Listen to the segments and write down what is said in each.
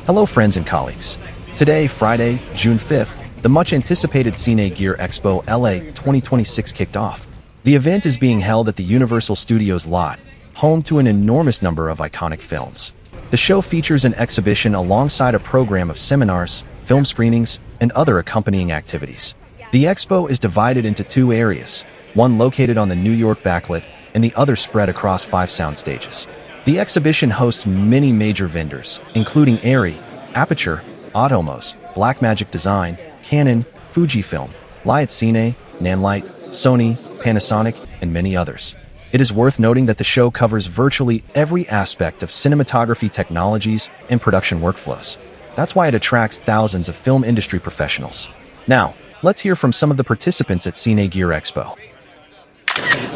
Hello friends and colleagues. Today, Friday, June 5th, the much-anticipated Cine Gear Expo LA 2026 kicked off. The event is being held at the Universal Studios lot, home to an enormous number of iconic films. The show features an exhibition alongside a program of seminars, film screenings, and other accompanying activities. The expo is divided into two areas, one located on the New York backlit and the other spread across 5 sound stages. The exhibition hosts many major vendors, including Arri, Aperture, Atomos, Blackmagic Design, Canon, Fujifilm, Leitz Cine, Nanlite, Sony, Panasonic, and many others. It is worth noting that the show covers virtually every aspect of cinematography technologies and production workflows. That's why it attracts thousands of film industry professionals. Now, let's hear from some of the participants at Cine Gear Expo.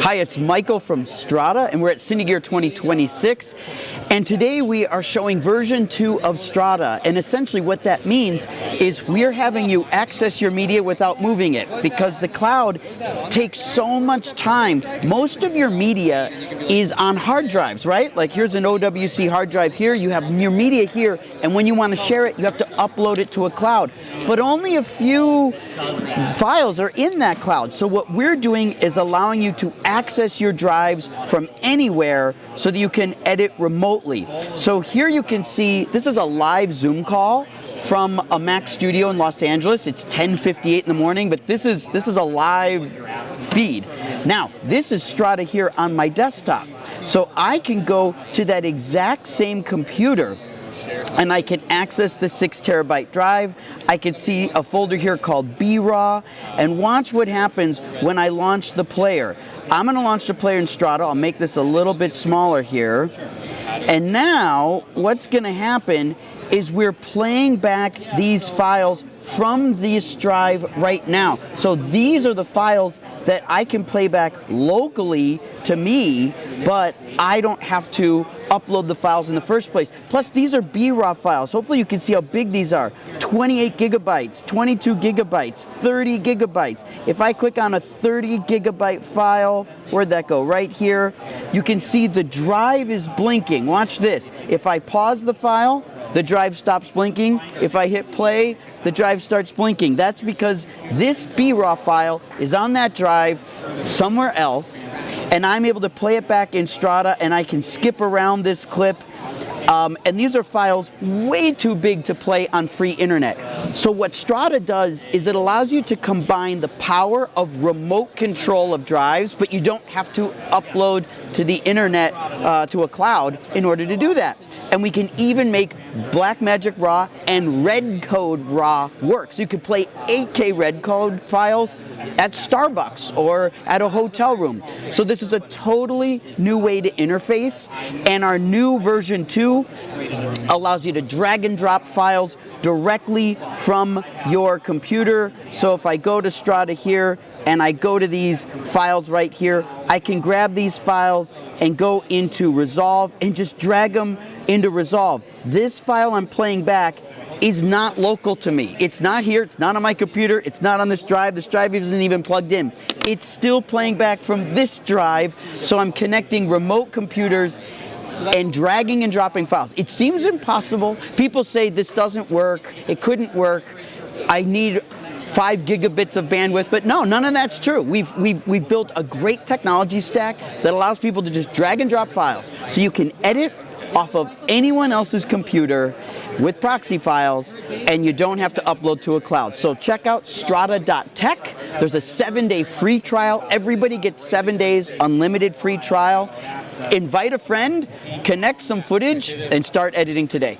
Hi, it's Michael from Strada, and we're at Cine Gear 2026. And today we are showing version 2 of Strada. And essentially what that means is we're having you access your media without moving it, because the cloud takes so much time. Most of your media is on hard drives, right? Like here's an OWC hard drive here, you have your media here, and when you want to share it, you have to upload it to a cloud. But only a few files are in that cloud. So what we're doing is allowing you to access your drives from anywhere so that you can edit remotely. So here you can see, this is a live Zoom call from a Mac studio in Los Angeles. It's 10:58 in the morning, but this is a live feed. Now, this is Strada here on my desktop. So I can go to that exact same computer and I can access the 6 terabyte drive. I can see a folder here called BRAW, and watch what happens when I launch the player. I'm going to launch the player in Strada. I'll make this a little bit smaller here. And now what's going to happen is we're playing back these files from this drive right now. So these are the files that I can play back locally to me, but I don't have to upload the files in the first place. Plus, these are BRAW files. Hopefully you can see how big these are. 28 gigabytes, 22 gigabytes, 30 gigabytes. If I click on a 30 gigabyte file, where'd that go? Right here. You can see the drive is blinking. Watch this. If I pause the file, the drive stops blinking. If I hit play, the drive starts blinking. That's because this BRAW file is on that drive somewhere else, and I'm able to play it back in Strada, and I can skip around this clip. And these are files way too big to play on free internet. So what Strada does is it allows you to combine the power of remote control of drives, but you don't have to upload to the internet, to a cloud in order to do that. And we can even make Blackmagic RAW and Red Code RAW work. So you could play 8K Red Code files at Starbucks or at a hotel room. So this is a totally new way to interface, and our new version 2 allows you to drag and drop files directly from your computer. So if I go to Strada here and I go to these files right here, I can grab these files and go into Resolve and just drag them into Resolve. This file I'm playing back is not local to me. It's not here, it's not on my computer, it's not on this drive isn't even plugged in. It's still playing back from this drive, so I'm connecting remote computers and dragging and dropping files. It seems impossible. People say this doesn't work, it couldn't work, I need 5 gigabits of bandwidth, but no, none of that's true. We've built a great technology stack that allows people to just drag and drop files. So you can edit off of anyone else's computer with proxy files, and you don't have to upload to a cloud. So check out strada.tech. There's a 7-day free trial. Everybody gets 7 days unlimited free trial. Invite a friend, connect some footage, and start editing today.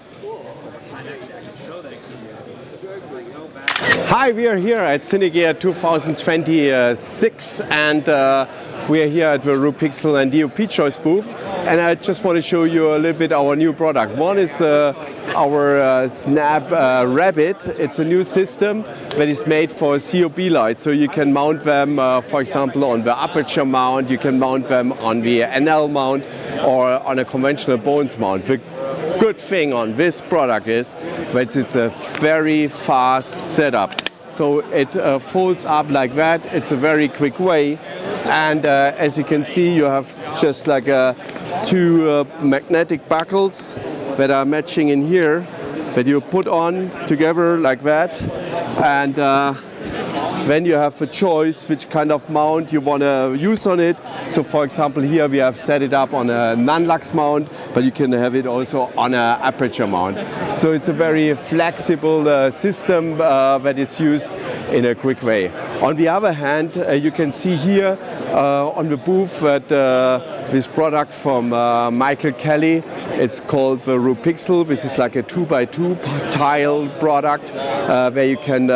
Hi, we are here at Cine Gear 2026, and we are here at the DoPixel and DoPchoice booth, and I just want to show you a little bit our new product. One is our Snap Rabbit. It's a new system that is made for COB lights, so you can mount them, for example, on the aperture mount, you can mount them on the NL mount, or on a conventional Bones mount. The good thing on this product is that it's a very fast setup. so it folds up like that. It's a very quick way. And as you can see, you have just like two magnetic buckles that are matching in here that you put on together like that. And then you have a choice which kind of mount you want to use on it. So for example, here we have set it up on a non-lux mount, but you can have it also on an aperture mount. So it's a very flexible system that is used in a quick way. On the other hand, you can see here on the booth that this product from Michael Kelly, it's called the RuPixel. This is like a 2x2 tile product where you can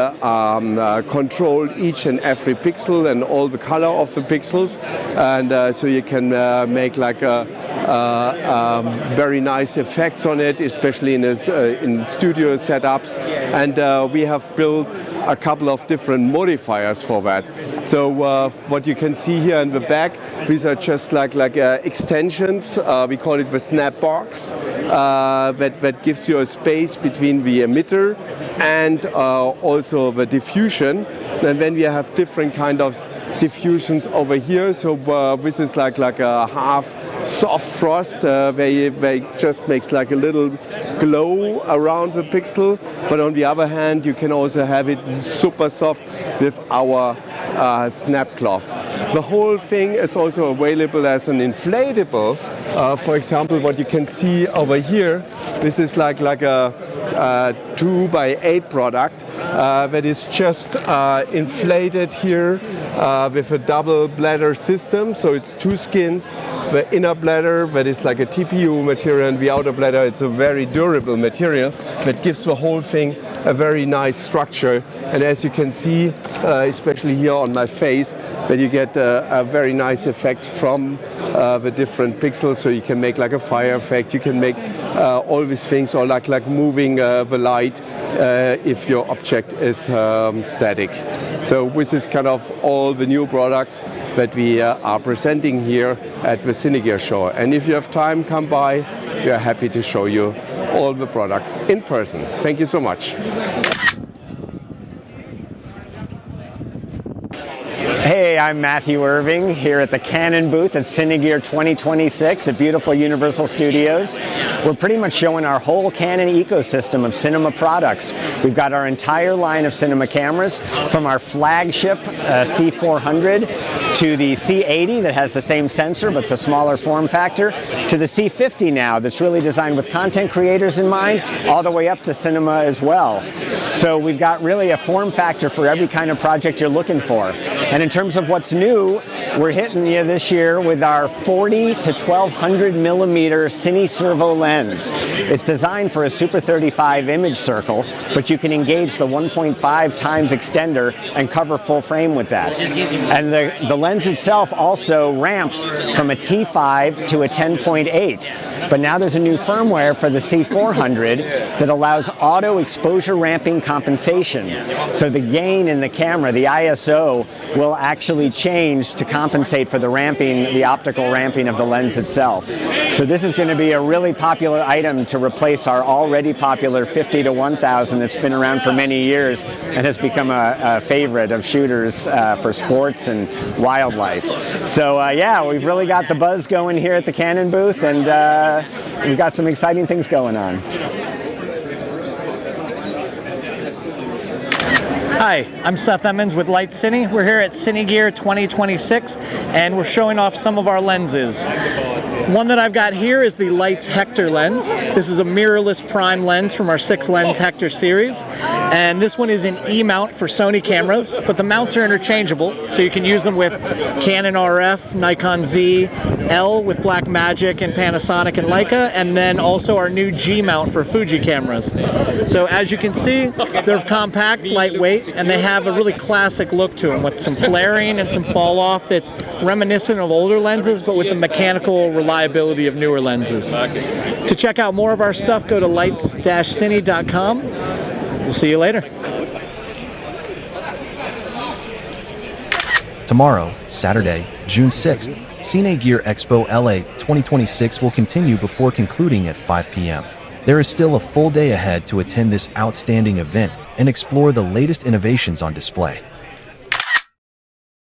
control each and every pixel and all the color of the pixels, and so you can make like very nice effects on it, especially in studio setups. And we have built a couple of different modifiers for that. So what you can see here in the back, these are just like extensions. We call it the snap box. That gives you a space between the emitter and also the diffusion. And then we have different kind of diffusions over here. So this is like a half soft frost where it just makes like a little glow around the pixel. But on the other hand, you can also have it super soft with our snap cloth. The whole thing is also available as an inflatable. For example, what you can see over here, this is like a 2x8 product that is just inflated here with a double bladder system. So it's two skins. The inner bladder that is like a TPU material, and the outer bladder, it's a very durable material that gives the whole thing a very nice structure. And as you can see, especially here on my face, that you get a very nice effect from the different pixels. So you can make like a fire effect, you can make all these things, or like moving the light if your object is static. So this is kind of all the new products that we are presenting here at the Cine Gear show. And if you have time, come by. We are happy to show you all the products in person. Thank you so much. Hey, I'm Matthew Irving here at the Canon booth at Cine Gear 2026 at beautiful Universal Studios. We're pretty much showing our whole Canon ecosystem of cinema products. We've got our entire line of cinema cameras, from our flagship C400 to the C80 that has the same sensor but it's a smaller form factor, to the C50 now that's really designed with content creators in mind, all the way up to cinema as well. So we've got really a form factor for every kind of project you're looking for. And in terms of what's new, we're hitting you this year with our 40 to 1200 millimeter Cine Servo lens. It's designed for a Super 35 image circle, but you can engage the 1.5 times extender and cover full frame with that. And the lens itself also ramps from a T5 to a 10.8. But now there's a new firmware for the C400 that allows auto exposure ramping compensation. So the gain in the camera, the ISO, will actually change to compensate for the ramping, the optical ramping of the lens itself. So this is going to be a really popular item to replace our already popular 50 to 1000 that's been around for many years and has become a favorite of shooters for sports and wildlife. So yeah, we've really got the buzz going here at the Canon booth, and we've got some exciting things going on. Hi, I'm Seth Emmons with Leitz Cine. We're here at Cine Gear 2026 and we're showing off some of our lenses. One that I've got here is the Leitz Hector lens. This is a mirrorless prime lens from our 6-lens Hector series. And this one is an E-mount for Sony cameras, but the mounts are interchangeable, so you can use them with Canon RF, Nikon Z, L with Blackmagic and Panasonic and Leica, and then also our new G mount for Fuji cameras. So as you can see, they're compact, lightweight, and they have a really classic look to them with some flaring and some fall off that's reminiscent of older lenses, but with the mechanical reliability of newer lenses. To check out more of our stuff, go to leitz-cine.com. We'll see you later. Tomorrow, Saturday, June 6th, Cine Gear Expo LA 2026 will continue before concluding at 5 p.m. There is still a full day ahead to attend this outstanding event and explore the latest innovations on display.